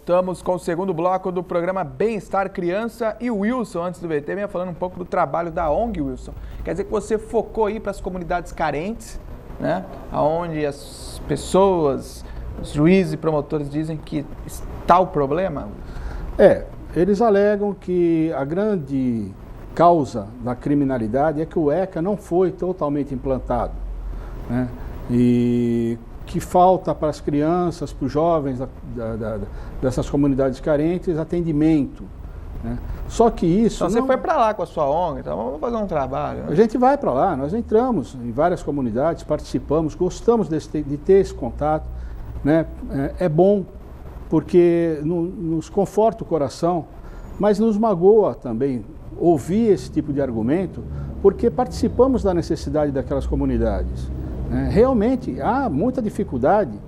Voltamos com o segundo bloco do programa Bem-Estar Criança e o Wilson, antes do VT, vinha falando um pouco do trabalho da ONG, Wilson. Quer dizer que você focou aí para as comunidades carentes, né? Onde as pessoas, os juízes e promotores dizem que está o problema? Eles alegam que a grande causa da criminalidade é que o ECA não foi totalmente implantado, né? E que falta para as crianças, para os jovens dessas comunidades carentes, atendimento, né? Só que isso... Então você foi para lá com a sua ONG, então vamos fazer um trabalho, né? A gente vai para lá, nós entramos em várias comunidades, participamos, gostamos de ter esse contato, né? É bom, porque nos conforta o coração, mas nos magoa também ouvir esse tipo de argumento, porque participamos da necessidade daquelas comunidades. Realmente há muita dificuldade,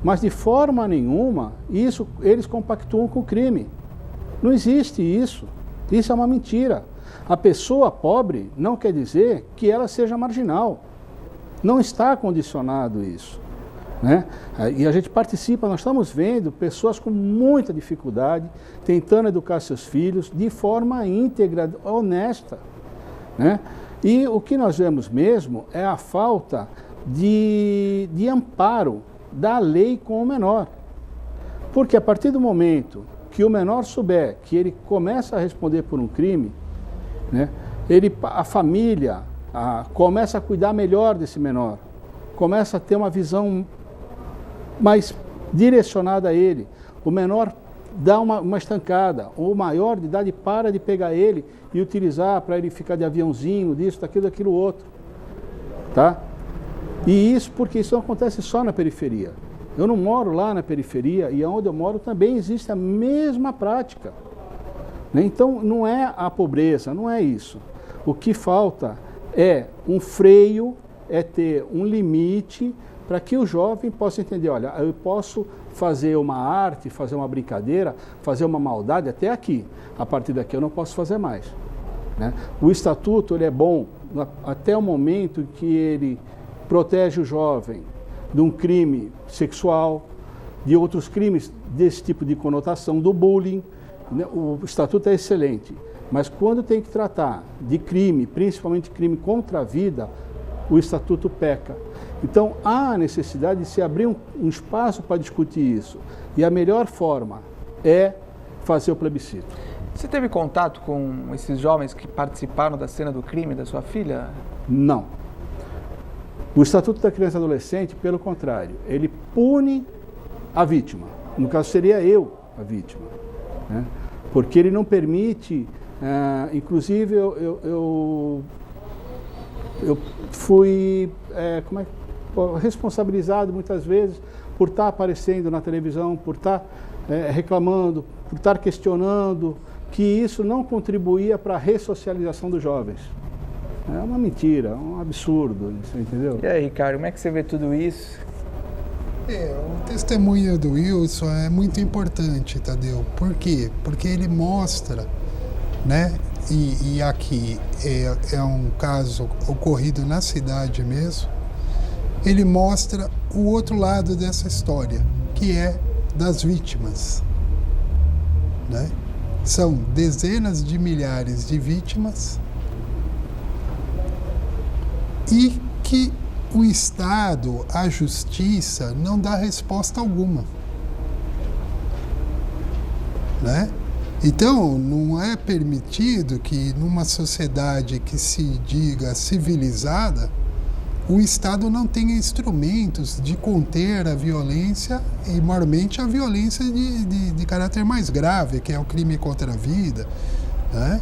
mas de forma nenhuma eles compactuam com o crime. Não existe isso. Isso é uma mentira. A pessoa pobre não quer dizer que ela seja marginal. Não está condicionado isso, né? E a gente participa, nós estamos vendo pessoas com muita dificuldade tentando educar seus filhos de forma íntegra, honesta, né? E o que nós vemos mesmo é a falta de amparo da lei com o menor. Porque a partir do momento que o menor souber que ele começa a responder por um crime, né, a família começa a cuidar melhor desse menor, começa a ter uma visão mais direcionada a ele. O menor dá uma estancada, o maior de idade para de pegar ele e utilizar para ele ficar de aviãozinho, disso, daquilo outro, tá? E isso porque isso não acontece só na periferia. Eu não moro lá na periferia e onde eu moro também existe a mesma prática, né? Então não é a pobreza, não é isso. O que falta é um freio, é ter um limite para que o jovem possa entender, olha, eu posso fazer uma arte, fazer uma brincadeira, fazer uma maldade até aqui. A partir daqui eu não posso fazer mais, né? O estatuto ele é bom até o momento que ele protege o jovem de um crime sexual, de outros crimes desse tipo de conotação, do bullying, né? O estatuto é excelente, mas quando tem que tratar de crime, principalmente crime contra a vida, o estatuto peca. Então há necessidade de se abrir um espaço para discutir isso, e a melhor forma é fazer o plebiscito. Você teve contato com esses jovens que participaram da cena do crime da sua filha? Não. O Estatuto da Criança e Adolescente, pelo contrário, ele pune a vítima. No caso, seria eu a vítima, né? Porque ele não permite, inclusive eu fui responsabilizado muitas vezes por estar aparecendo na televisão, por estar reclamando, por estar questionando, que isso não contribuía para a ressocialização dos jovens. É uma mentira, é um absurdo, você entendeu? E aí, Ricardo, como é que você vê tudo isso? O testemunho do Wilson é muito importante, Tadeu. Por quê? Porque ele mostra, né? E aqui é um caso ocorrido na cidade mesmo. Ele mostra o outro lado dessa história, que é das vítimas, né? São dezenas de milhares de vítimas e que o Estado, a justiça, não dá resposta alguma, né? Então, não é permitido que numa sociedade que se diga civilizada, o Estado não tenha instrumentos de conter a violência, e maiormente a violência de caráter mais grave, que é o crime contra a vida, né?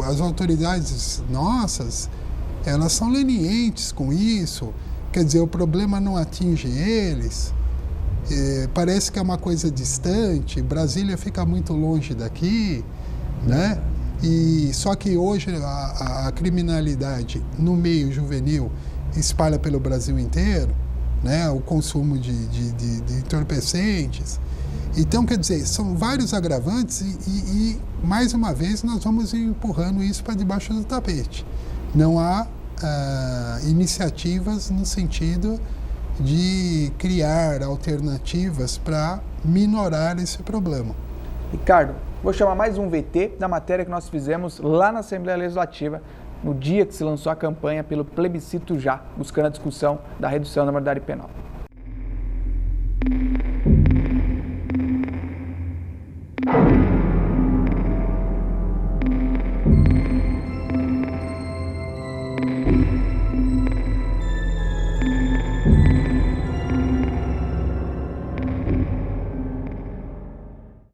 As autoridades nossas, elas são lenientes com isso, quer dizer, o problema não atinge eles, parece que é uma coisa distante, Brasília fica muito longe daqui, né? E só que hoje a criminalidade no meio juvenil espalha pelo Brasil inteiro, né? O consumo de entorpecentes. Então, quer dizer, são vários agravantes e mais uma vez, nós vamos empurrando isso para debaixo do tapete. Não há iniciativas no sentido de criar alternativas para minorar esse problema. Ricardo, vou chamar mais um VT da matéria que nós fizemos lá na Assembleia Legislativa, no dia que se lançou a campanha pelo plebiscito já, buscando a discussão da redução da maioridade penal.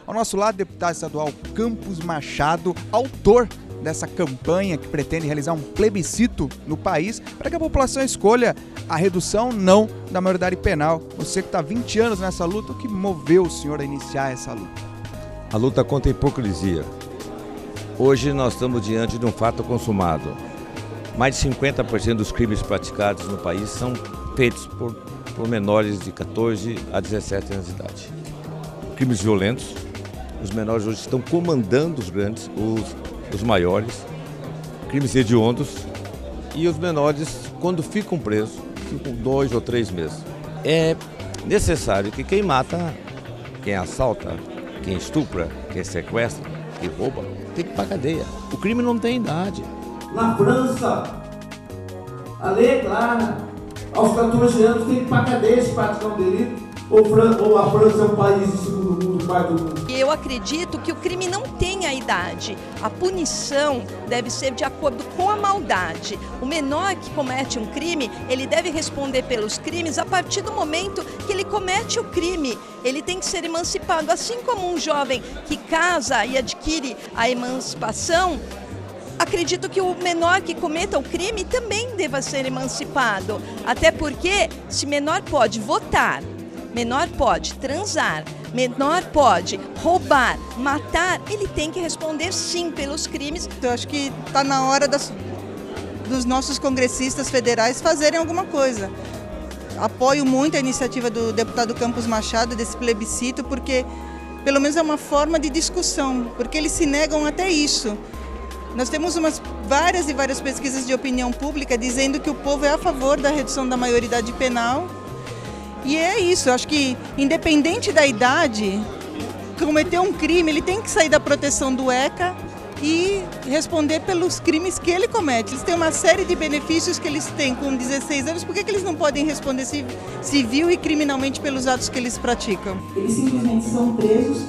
Ao nosso lado, deputado estadual Campos Machado, autor dessa campanha que pretende realizar um plebiscito no país para que a população escolha a redução não da maioridade penal. Você que está há 20 anos nessa luta, o que moveu o senhor a iniciar essa luta? A luta contra a hipocrisia. Hoje nós estamos diante de um fato consumado. Mais de 50% dos crimes praticados no país são feitos por menores de 14 a 17 anos de idade. Crimes violentos. Os menores hoje estão comandando os grandes, os maiores, crimes hediondos, e os menores, quando ficam presos, ficam 2 ou 3 meses. É necessário que quem mata, quem assalta, quem estupra, quem sequestra, quem rouba, tem que ir para a cadeia. O crime não tem idade. Na França, a lei é clara, aos 14 anos tem que ir para a cadeia se praticar um delito. Ou a França é um país de segundo mundo, pai do mundo? Eu acredito que o crime não tem a idade. A punição deve ser de acordo com a maldade. O menor que comete um crime, ele deve responder pelos crimes a partir do momento que ele comete o crime. Ele tem que ser emancipado, assim como um jovem que casa e adquire a emancipação. Acredito que o menor que cometa o crime também deva ser emancipado. Até porque, se menor pode votar, menor pode transar, menor pode roubar, matar, ele tem que responder sim pelos crimes. Eu acho que está na hora dos nossos congressistas federais fazerem alguma coisa. Apoio muito a iniciativa do deputado Campos Machado desse plebiscito, porque pelo menos é uma forma de discussão, porque eles se negam até isso. Nós temos várias e várias pesquisas de opinião pública dizendo que o povo é a favor da redução da maioridade penal. E é isso, eu acho que independente da idade, cometer um crime, ele tem que sair da proteção do ECA e responder pelos crimes que ele comete. Eles têm uma série de benefícios que eles têm com 16 anos, por que eles não podem responder civil e criminalmente pelos atos que eles praticam? Eles simplesmente são presos,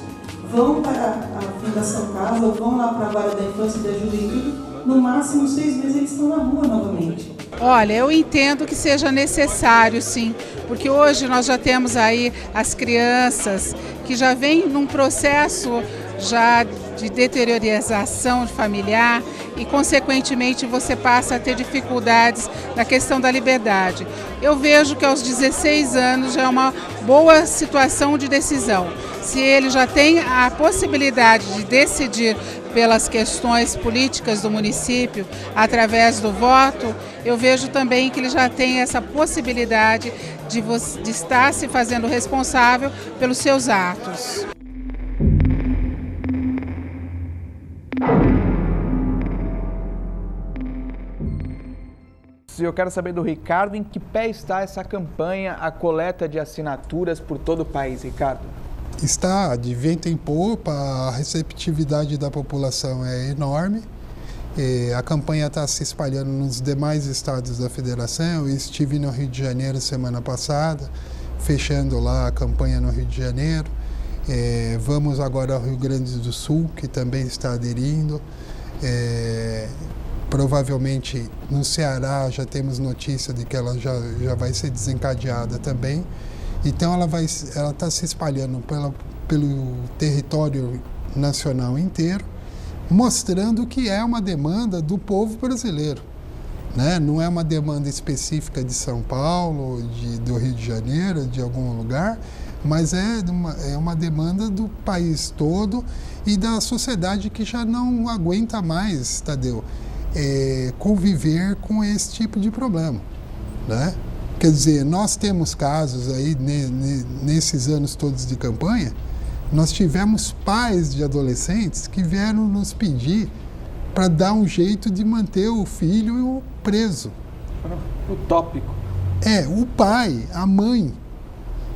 vão para a Fundação Casa, vão lá para a Vara da Infância e da Juventude, no máximo 6 meses eles estão na rua novamente. Olha, eu entendo que seja necessário, sim, porque hoje nós já temos aí as crianças que já vêm num processo já de deteriorização familiar e, consequentemente, você passa a ter dificuldades na questão da liberdade. Eu vejo que aos 16 anos já é uma boa situação de decisão. Se ele já tem a possibilidade de decidir pelas questões políticas do município através do voto, eu vejo também que ele já tem essa possibilidade de estar se fazendo responsável pelos seus atos. Eu quero saber do Ricardo, em que pé está essa campanha, a coleta de assinaturas por todo o país, Ricardo? Está de vento em popa, a receptividade da população é enorme. A campanha está se espalhando nos demais estados da federação. Eu estive no Rio de Janeiro semana passada, fechando lá a campanha no Rio de Janeiro. Vamos agora ao Rio Grande do Sul, que também está aderindo. Provavelmente no Ceará já temos notícia de que ela já vai ser desencadeada também. Então ela está se espalhando pelo território nacional inteiro, mostrando que é uma demanda do povo brasileiro, né? Não é uma demanda específica de São Paulo, do Rio de Janeiro, de algum lugar, mas é uma demanda do país todo e da sociedade que já não aguenta mais, Tadeu, conviver com esse tipo de problema, né? Quer dizer, nós temos casos aí, nesses anos todos de campanha, nós tivemos pais de adolescentes que vieram nos pedir para dar um jeito de manter o filho preso. Utópico. o pai, a mãe,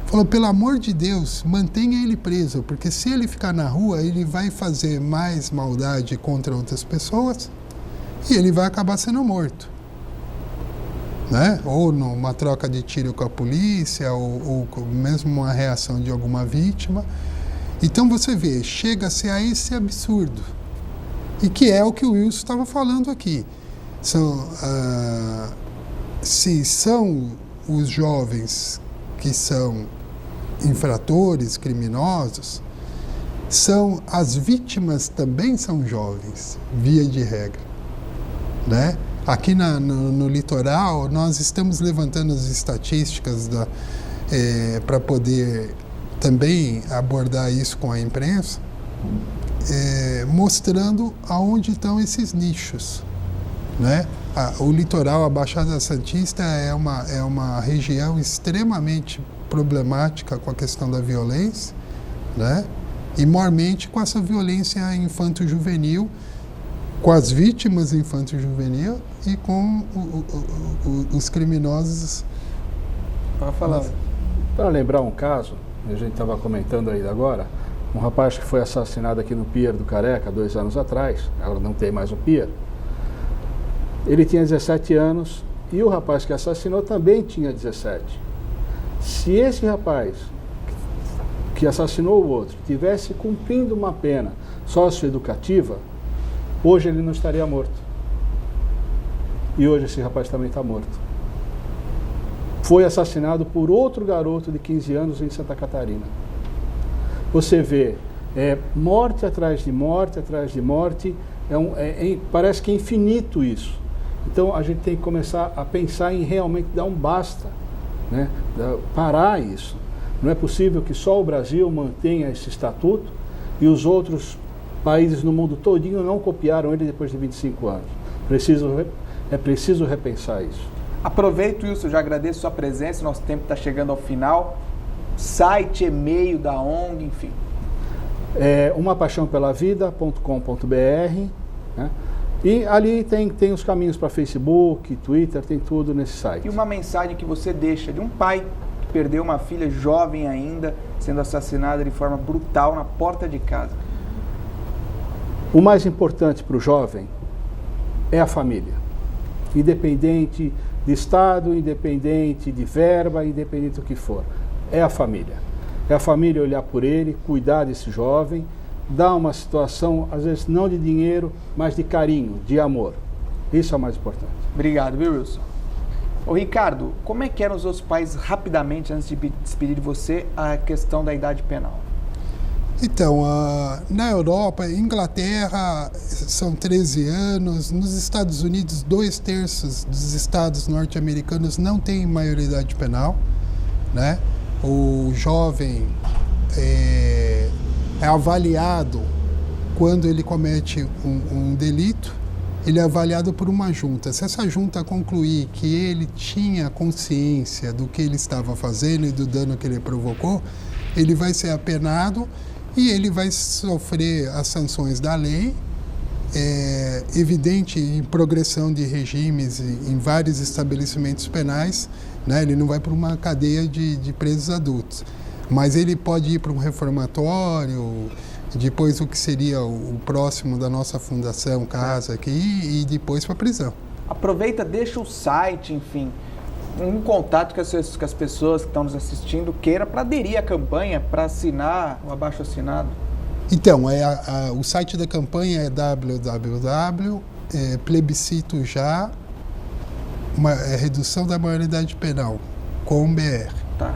falou, pelo amor de Deus, mantenha ele preso, porque se ele ficar na rua, ele vai fazer mais maldade contra outras pessoas e ele vai acabar sendo morto. Né? Ou numa troca de tiro com a polícia, ou mesmo uma reação de alguma vítima. Então você vê, chega-se a esse absurdo. E que é o que o Wilson estava falando aqui. Se são os jovens que são infratores, criminosos, as vítimas também são jovens, via de regra. Né? Aqui no litoral, nós estamos levantando as estatísticas para poder também abordar isso com a imprensa, mostrando aonde estão esses nichos. Né? O litoral, a Baixada Santista, é uma região extremamente problemática com a questão da violência, né? E maiormente com essa violência infanto-juvenil, com as vítimas infanto-juvenil e com os criminosos. Para lembrar um caso, a gente estava comentando aí agora, um rapaz que foi assassinado aqui no Pier do Careca 2 anos atrás, agora não tem mais o Pier. Ele tinha 17 anos e o rapaz que assassinou também tinha 17. Se esse rapaz que assassinou o outro tivesse cumprindo uma pena socioeducativa, hoje ele não estaria morto. E hoje esse rapaz também está morto. Foi assassinado por outro garoto de 15 anos em Santa Catarina. Você vê, morte atrás de morte, atrás de morte, parece que é infinito isso. Então a gente tem que começar a pensar em realmente dar um basta, né? Parar isso. Não é possível que só o Brasil mantenha esse estatuto e os outros países no mundo todinho não copiaram ele depois de 25 anos. É preciso repensar isso. Aproveito, Wilson, já agradeço a sua presença, nosso tempo está chegando ao final. Site, e-mail da ONG, enfim. umapaixãopelavida.com.br, né? E ali tem os caminhos para Facebook, Twitter, tem tudo nesse site. E uma mensagem que você deixa de um pai que perdeu uma filha jovem ainda, sendo assassinada de forma brutal na porta de casa. O mais importante para o jovem é a família. Independente de estado, independente de verba, independente do que for. É a família. É a família olhar por ele, cuidar desse jovem, dar uma situação, às vezes não de dinheiro, mas de carinho, de amor. Isso é o mais importante. Obrigado, viu, Wilson? Ô, Ricardo, como é que eram os outros países, rapidamente, antes de despedir de você, a questão da idade penal? Então, na Europa, Inglaterra, são 13 anos. Nos Estados Unidos, 2/3 dos estados norte-americanos não têm maioridade penal, né? O jovem é avaliado quando ele comete um delito, ele é avaliado por uma junta. Se essa junta concluir que ele tinha consciência do que ele estava fazendo e do dano que ele provocou, ele vai ser apenado e ele vai sofrer as sanções da lei, evidente em progressão de regimes em vários estabelecimentos penais, né? Ele não vai para uma cadeia de presos adultos, mas ele pode ir para um reformatório, depois o que seria o próximo da nossa fundação, casa aqui, e depois para a prisão. Aproveita, deixa o site, enfim, um contato que as pessoas que estão nos assistindo queiram para aderir à campanha, para assinar o abaixo-assinado. Então, o site da campanha é www.plebiscito já, redução da maioridade penal, .com.br. Tá.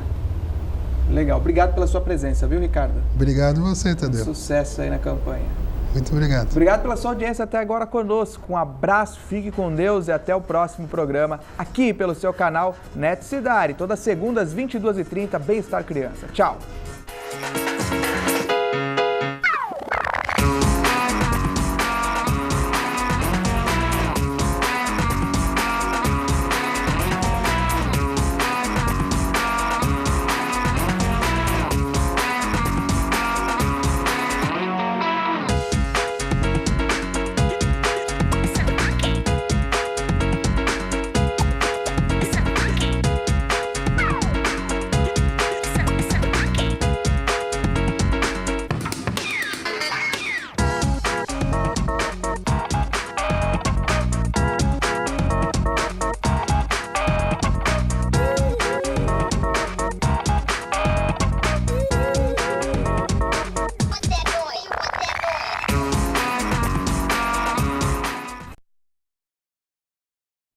Legal. Obrigado pela sua presença, viu, Ricardo? Obrigado a você, Tadeu. Sucesso aí na campanha. Muito obrigado. Obrigado pela sua audiência até agora conosco. Um abraço, fique com Deus e até o próximo programa aqui pelo seu canal Net Cidade. Todas segundas, 22h30, Bem-Estar Criança. Tchau.